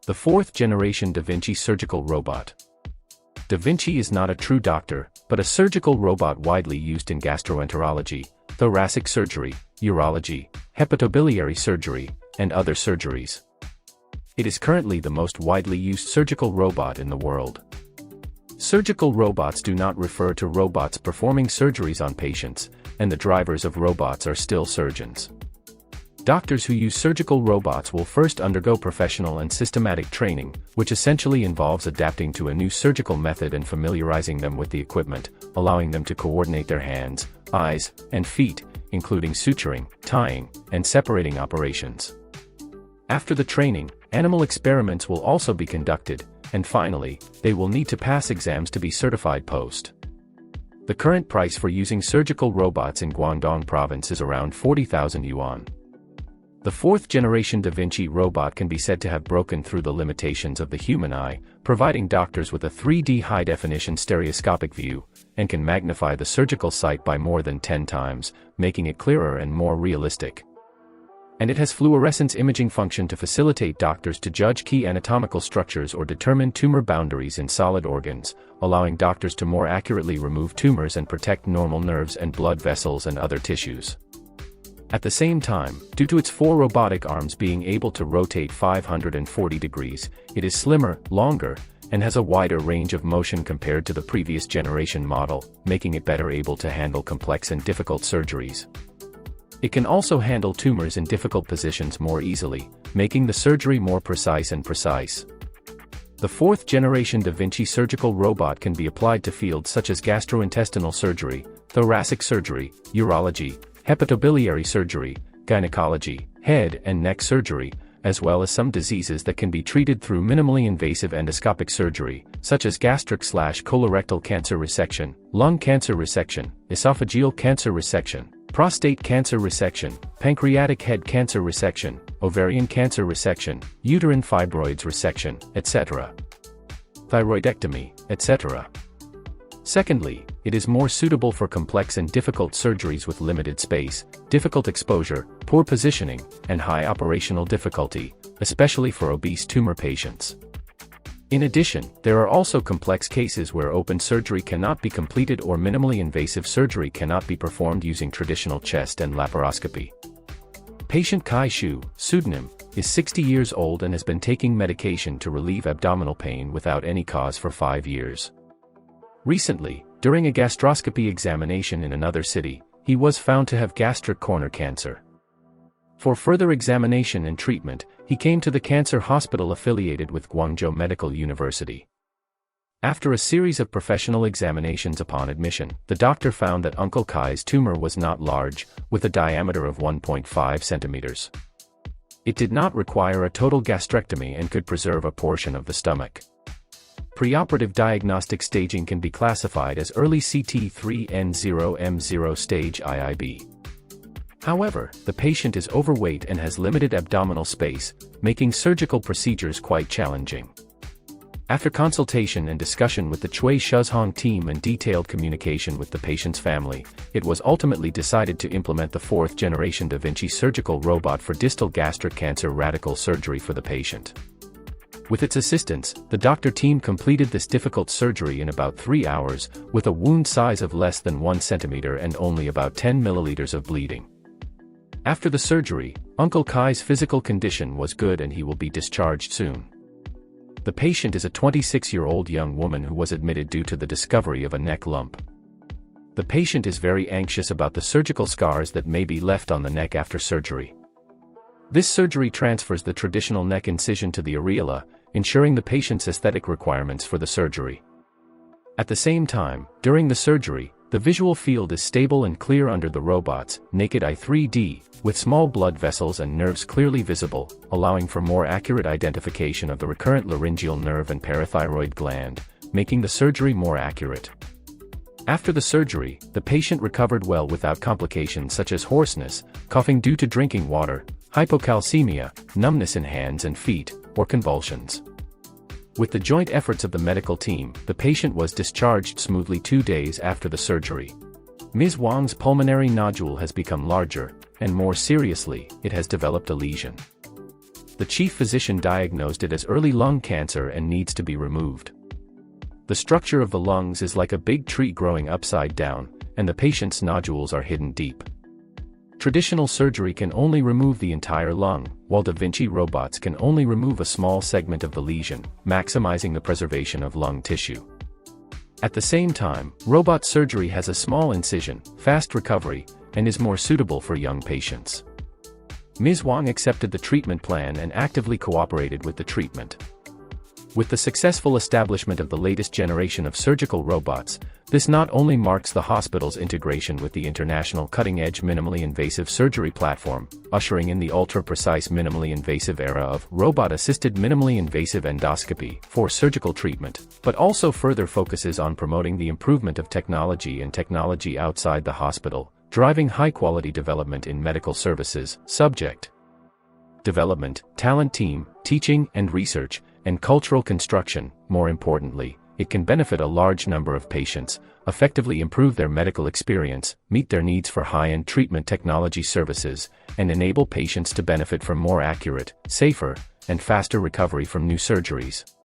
The fourth-generation Da Vinci surgical robot. Da Vinci is not a true doctor, but a surgical robot widely used in gastroenterology, thoracic surgery, urology, hepatobiliary surgery, and other surgeries. It is currently the most widely used surgical robot in the world. Surgical robots do not refer to robots performing surgeries on patients, and the drivers of robots are still surgeons. Doctors who use surgical robots will first undergo professional and systematic training, which essentially involves adapting to a new surgical method and familiarizing them with the equipment, allowing them to coordinate their hands, eyes, and feet, including suturing, tying, and separating operations. After the training, animal experiments will also be conducted, and finally, they will need to pass exams to be certified post. The current price for using surgical robots in Guangdong province is around 40,000 yuan. The fourth-generation Da Vinci robot can be said to have broken through the limitations of the human eye, providing doctors with a 3D high-definition stereoscopic view, and can magnify the surgical site by more than 10 times, making it clearer and more realistic. And it has fluorescence imaging function to facilitate doctors to judge key anatomical structures or determine tumor boundaries in solid organs, allowing doctors to more accurately remove tumors and protect normal nerves and blood vessels and other tissues. At the same time, due to its 4 robotic arms being able to rotate 540 degrees, it is slimmer, longer, and has a wider range of motion compared to the previous generation model, making it better able to handle complex and difficult surgeries. It can also handle tumors in difficult positions more easily, making the surgery more precise and precise. The fourth-generation Da Vinci surgical robot can be applied to fields such as gastrointestinal surgery, thoracic surgery, urology, hepatobiliary surgery, gynecology, head and neck surgery, as well as some diseases that can be treated through minimally invasive endoscopic surgery, such as gastric/colorectal cancer resection, lung cancer resection, esophageal cancer resection, prostate cancer resection, pancreatic head cancer resection, ovarian cancer resection, uterine fibroids resection, etc. Thyroidectomy, etc. Secondly, it is more suitable for complex and difficult surgeries with limited space, difficult exposure, poor positioning, and high operational difficulty, especially for obese tumor patients. In addition, there are also complex cases where open surgery cannot be completed or minimally invasive surgery cannot be performed using traditional chest and laparoscopy. Patient Kai Shu, pseudonym, is 60 years old and has been taking medication to relieve abdominal pain without any cause for 5 years. Recently, during a gastroscopy examination in another city, he was found to have gastric corner cancer. For further examination and treatment, he came to the cancer hospital affiliated with Guangzhou Medical University. After a series of professional examinations upon admission, the doctor found that Uncle Kai's tumor was not large, with a diameter of 1.5 centimeters. It did not require a total gastrectomy and could preserve a portion of the stomach. Preoperative diagnostic staging can be classified as early CT3N0M0 stage IIB. However, the patient is overweight and has limited abdominal space, making surgical procedures quite challenging. After consultation and discussion with the Chui Shuzhong team and detailed communication with the patient's family, it was ultimately decided to implement the fourth-generation Da Vinci surgical robot for distal gastric cancer radical surgery for the patient. With its assistance, the doctor team completed this difficult surgery in about 3 hours, with a wound size of less than 1 centimeter and only about 10 milliliters of bleeding. After the surgery, Uncle Kai's physical condition was good and he will be discharged soon. The patient is a 26-year-old young woman who was admitted due to the discovery of a neck lump. The patient is very anxious about the surgical scars that may be left on the neck after surgery. This surgery transfers the traditional neck incision to the areola, ensuring the patient's aesthetic requirements for the surgery. At the same time, during the surgery, the visual field is stable and clear under the robot's naked eye 3D, with small blood vessels and nerves clearly visible, allowing for more accurate identification of the recurrent laryngeal nerve and parathyroid gland, making the surgery more accurate. After the surgery, the patient recovered well without complications such as hoarseness, coughing due to drinking water, hypocalcemia, numbness in hands and feet, or convulsions. With the joint efforts of the medical team, the patient was discharged smoothly 2 days after the surgery. Ms. Wang's pulmonary nodule has become larger, and more seriously, it has developed a lesion. the chief physician diagnosed it as early lung cancer and needs to be removed. The structure of the lungs is like a big tree growing upside down, and the patient's nodules are hidden deep. Traditional surgery can only remove the entire lung, while Da Vinci robots can only remove a small segment of the lesion, maximizing the preservation of lung tissue. At the same time, robot surgery has a small incision, fast recovery, and is more suitable for young patients. Ms. Wang accepted the treatment plan and actively cooperated with the treatment. With the successful establishment of the latest generation of surgical robots, this not only marks the hospital's integration with the international cutting-edge minimally invasive surgery platform, ushering in the ultra-precise minimally invasive era of robot-assisted minimally invasive endoscopy for surgical treatment, but also further focuses on promoting the improvement of technology and technology outside the hospital, driving high-quality development in medical services, subject development, talent team, teaching and research, and cultural construction. More importantly, it can benefit a large number of patients, effectively improve their medical experience, meet their needs for high-end treatment technology services, and enable patients to benefit from more accurate, safer, and faster recovery from new surgeries.